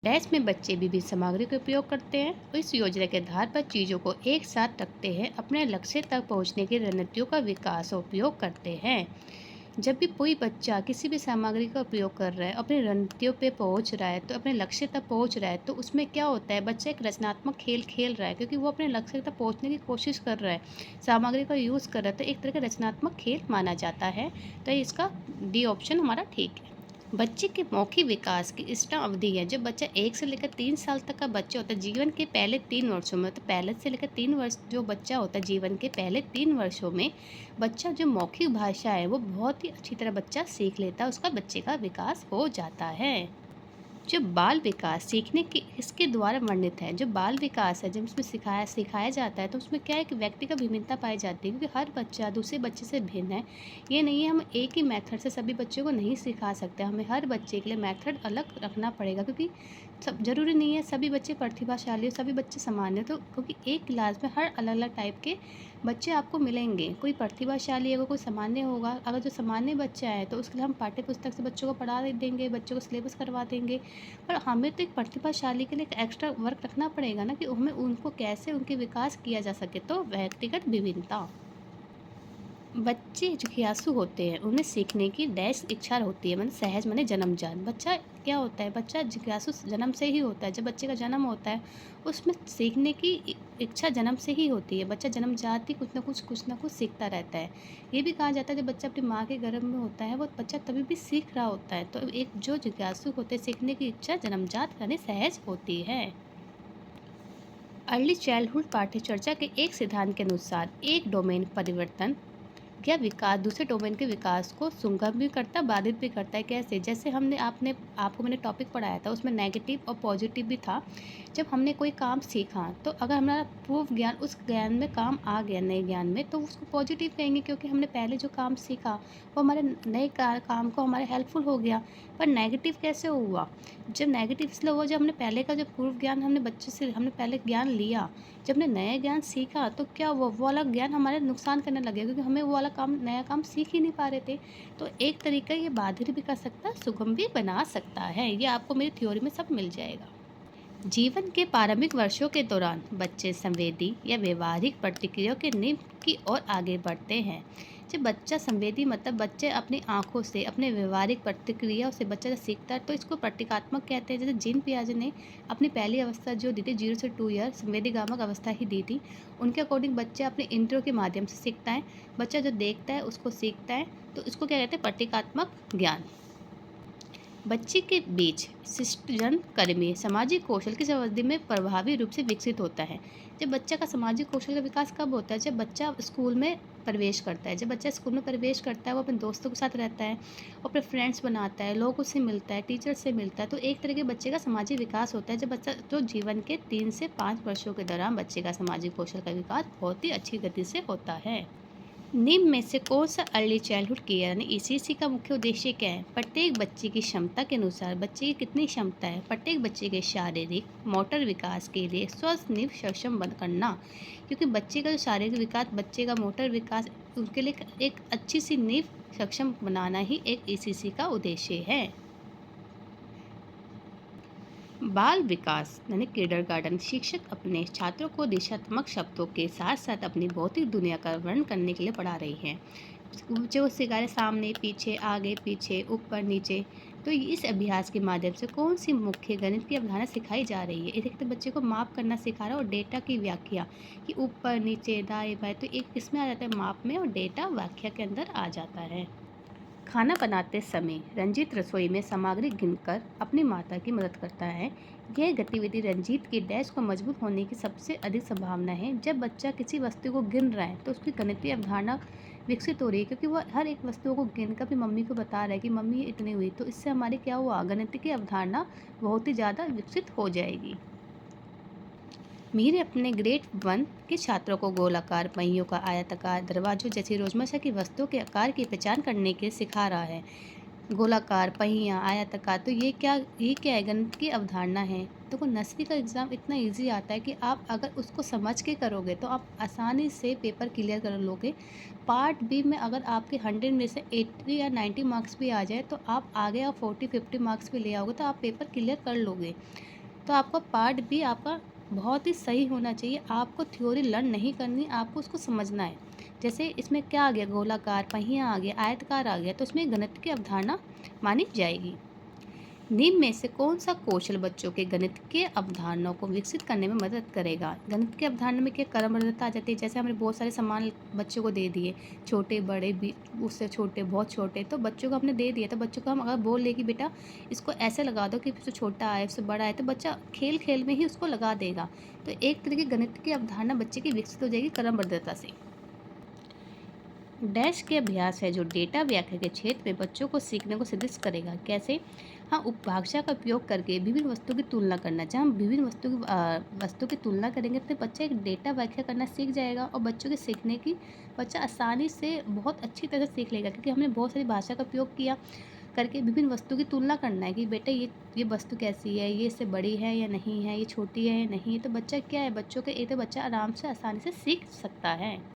Dash में बच्चे विभिन्न सामग्री का उपयोग करते हैं और इस योजना के आधार पर चीज़ों को एक साथ रखते हैं, अपने लक्ष्य तक पहुंचने की रणनीतियों का विकास और उपयोग करते हैं। जब भी कोई बच्चा किसी भी सामग्री का उपयोग कर रहा है, अपनी रणनीतियों पे पहुंच रहा है, तो अपने लक्ष्य तक पहुंच रहा है, तो उसमें क्या होता है, बच्चा एक रचनात्मक खेल खेल रहा है क्योंकि वो अपने लक्ष्य तक पहुंचने की कोशिश कर रहा है, सामग्री का यूज़ कर रहा है, तो एक तरह का रचनात्मक खेल माना जाता है। तो इसका डी ऑप्शन हमारा ठीक है। बच्चे के मौखिक विकास की इष्टतम अवधि है। जब बच्चा 1 से लेकर 3 साल तक का बच्चा होता है, जीवन के पहले 3 वर्षों में, तो पहले से लेकर 3 वर्ष जो बच्चा होता है, जीवन के पहले 3 वर्षों में बच्चा जो मौखिक भाषा है वो बहुत ही अच्छी तरह बच्चा सीख लेता है, उसका बच्चे का विकास हो जाता है। जो बाल विकास सीखने की इसके द्वारा वर्णित है। जो बाल विकास है, जब उसमें सिखाया सिखाया जाता है, तो उसमें क्या है कि व्यक्ति का विभिन्नता पाई जाती है क्योंकि हर बच्चा दूसरे बच्चे से भिन्न है। ये नहीं है हम एक ही मेथड से सभी बच्चों को नहीं सिखा सकते, हमें हर बच्चे के लिए मेथड अलग रखना पड़ेगा क्योंकि सब ज़रूरी नहीं है सभी बच्चे प्रतिभाशाली हो, सभी बच्चे समान हैं। तो क्योंकि एक क्लास में हर अलग अलग टाइप के बच्चे आपको मिलेंगे, कोई प्रतिभाशाली होगा, कोई सामान्य होगा। अगर जो सामान्य बच्चा है तो उसके लिए हम पाठ्य पुस्तक से बच्चों को पढ़ा देंगे, बच्चों को सिलेबस करवा देंगे। पर हमें तो एक प्रतिभाशाली के लिए एक एक्स्ट्रा वर्क रखना पड़ेगा ना कि हमें उनको कैसे उनके विकास किया जा सके। तो व्यक्तिगत विभिन्नता, बच्चे जिज्ञासु होते हैं, उन्हें सीखने की डैश इच्छा होती है, मतलब सहज माने जन्मजात। बच्चा क्या होता है, बच्चा जिज्ञासु जन्म से ही होता है। जब बच्चे का जन्म होता है उसमें सीखने की इच्छा जन्म से ही होती है। बच्चा जन्मजात ही कुछ ना कुछ सीखता रहता है। ये भी कहा जाता है जब बच्चा अपनी माँ के गर्भ में होता है वो बच्चा तभी भी सीख रहा होता है। तो एक जो जिज्ञासु होते हैं, सीखने की इच्छा जन्मजात यानी सहज होती है। अर्ली चाइल्डहुड पाठ्य चर्चा के एक सिद्धांत के अनुसार एक डोमेन परिवर्तन क्या विकास दूसरे डोमेन के विकास को सुगम भी करता है, बाधित भी करता है। कैसे? जैसे हमने आपने आपको मैंने टॉपिक पढ़ाया था, उसमें नेगेटिव और पॉजिटिव भी था। जब हमने कोई काम सीखा तो अगर हमारा पूर्व ज्ञान उस ज्ञान में काम आ गया, नए ज्ञान में, तो उसको पॉजिटिव कहेंगे क्योंकि हमने पहले जो काम सीखा वो हमारे नए काम को हमारे हेल्पफुल हो गया। पर नेगेटिव कैसे हुआ? जब नेगेटिव इसलिए हुआ, जब हमने पहले का जो पूर्व ज्ञान हमने बच्चे से हमने पहले ज्ञान लिया, जब हमने नया ज्ञान सीखा तो क्या वो वाला ज्ञान हमारे नुकसान करने लगे क्योंकि हमें वो वाला काम नया काम सीख ही नहीं पा रहे थे। तो एक तरीका ये बाधित भी कर सकता है, सुगम भी बना सकता है। ये आपको मेरी थ्योरी में सब मिल जाएगा। जीवन के प्रारंभिक वर्षों के दौरान बच्चे संवेदी या व्यवहारिक प्रतिक्रियाओं के निम्न की ओर आगे बढ़ते हैं। जब बच्चा संवेदी मतलब बच्चे अपनी आंखों से अपने व्यवहारिक प्रतिक्रियाओं से बच्चा जब सीखता है तो इसको प्रतीकात्मक कहते हैं। जैसे जीन पियाजे ने अपनी पहली अवस्था जो दी थी 0 से 2 ईयर संवेदीगामक अवस्था ही दी थी, उनके अकॉर्डिंग बच्चा अपने इंद्रियों के माध्यम से सीखता है। बच्चा जो देखता है उसको सीखता है, तो इसको क्या कहते हैं, प्रतीकात्मक ज्ञान। बच्चे के बीच शिष्टजन कर्मी सामाजिक कौशल किस अवधि में प्रभावी रूप से विकसित होता है? जब बच्चा का सामाजिक कौशल का विकास कब होता है? जब बच्चा स्कूल में प्रवेश करता है। जब बच्चा स्कूल में प्रवेश करता है वो अपने दोस्तों के साथ रहता है, वो अपने फ्रेंड्स बनाता है, लोगों से मिलता है, टीचर से मिलता है, तो एक तरह के बच्चे का सामाजिक विकास होता है। जब बच्चा जो जीवन के 3 से 5 वर्षों के दौरान बच्चे का सामाजिक कौशल का विकास बहुत ही अच्छी गति से होता है। निम्न में से कौन सा अर्ली चाइल्डहुड केयर यानी ईसीसी का मुख्य उद्देश्य क्या है? प्रत्येक बच्चे की क्षमता के अनुसार बच्चे की कितनी क्षमता है, प्रत्येक बच्चे के शारीरिक मोटर विकास के लिए स्वस्थ नींव सक्षम बंद करना। क्योंकि बच्चे का जो शारीरिक विकास, बच्चे का मोटर विकास, उनके लिए एक अच्छी सी नींव सक्षम बनाना ही एक ईसीसी का उद्देश्य है। बाल विकास यानी किंडरगार्टन शिक्षक अपने छात्रों को दिशात्मक शब्दों के साथ साथ अपनी भौतिक दुनिया का वर्णन करने के लिए पढ़ा रही है। जो सिखा रहे सामने पीछे आगे पीछे ऊपर नीचे। तो इस अभ्यास के माध्यम से कौन सी मुख्य गणित की अवधारणा सिखाई जा रही है? एक तो बच्चे को माप करना सिखा रहा है और डेटा की व्याख्या कि ऊपर नीचे दाएं बाएं, तो एक किसमें आ जाता है, माप में, और डेटा व्याख्या के अंदर आ जाता है। खाना बनाते समय रंजीत रसोई में सामग्री गिनकर अपनी माता की मदद करता है। यह गतिविधि रंजीत की डैश को मजबूत होने की सबसे अधिक संभावना है। जब बच्चा किसी वस्तु को गिन रहा है तो उसकी गणितीय अवधारणा विकसित हो रही है क्योंकि वह हर एक वस्तु को गिनकर अपनी मम्मी को बता रहा है कि मम्मी ये इतनी हुई। तो इससे हमारी क्या हुआ, गणितीय अवधारणा बहुत ही ज़्यादा विकसित हो जाएगी। मीर अपने ग्रेड 1 के छात्रों को गोलाकार पहियों का, आयताकार दरवाजों जैसी रोजमर्रा की वस्तुओं के आकार की पहचान करने के सिखा रहा है। गोलाकार पहियाँ, आयताकार, तो ये क्या है, गणित की अवधारणा है। तो को नर्सरी का एग्ज़ाम इतना इजी आता है कि आप अगर उसको समझ के करोगे तो आप आसानी से पेपर क्लियर कर लोगे। पार्ट बी में अगर आपके 100 में से 80 या 90 मार्क्स भी आ जाए तो आप आगे आप 40-50 मार्क्स भी ले आओगे तो आप पेपर क्लियर कर लोगे। तो आपका पार्ट भी आपका बहुत ही सही होना चाहिए। आपको थ्योरी लर्न नहीं करनी, आपको उसको समझना है। जैसे इसमें क्या आ गया, गोलाकार, पहिया आ गया, आयताकार आ गया, तो इसमें गणित की अवधारणा मानी जाएगी। निम्न में से कौन सा कौशल बच्चों के गणित के अवधारणाओं को विकसित करने में मदद करेगा? गणित के अवधारणा में क्या क्रमबद्धता आ जाती है, जैसे हमने बहुत सारे सामान बच्चों को दे दिए, छोटे बड़े भी, उससे छोटे बहुत छोटे, तो बच्चों को हमने दे दिया, तो बच्चों को हम अगर बोल ले कि बेटा इसको ऐसे लगा दो कि इससे छोटा है इससे बड़ा है, तो बच्चा खेल खेल में ही उसको लगा देगा। तो एक तरह की गणित की अवधारणा बच्चे की विकसित हो जाएगी क्रमबद्धता से। डैश के अभ्यास है जो डेटा व्याख्या के क्षेत्र में बच्चों को सीखने को सिद्ध करेगा। कैसे? हाँ, उपभाषा का उपयोग करके विभिन्न वस्तुओं की तुलना करना। जब हम विभिन्न वस्तु की तुलना करेंगे तो बच्चा एक डेटा व्याख्या करना सीख जाएगा, और बच्चों के सीखने की बच्चा आसानी से बहुत अच्छी तरह सीख लेगा, क्योंकि हमने बहुत सारी भाषा का उपयोग किया करके विभिन्न वस्तु की तुलना करना है कि बेटा ये वस्तु कैसी है, ये इससे बड़ी है या नहीं है, ये छोटी है या नहीं है। तो बच्चा क्या है, बच्चों के ये तो बच्चा आराम से आसानी से सीख सकता है।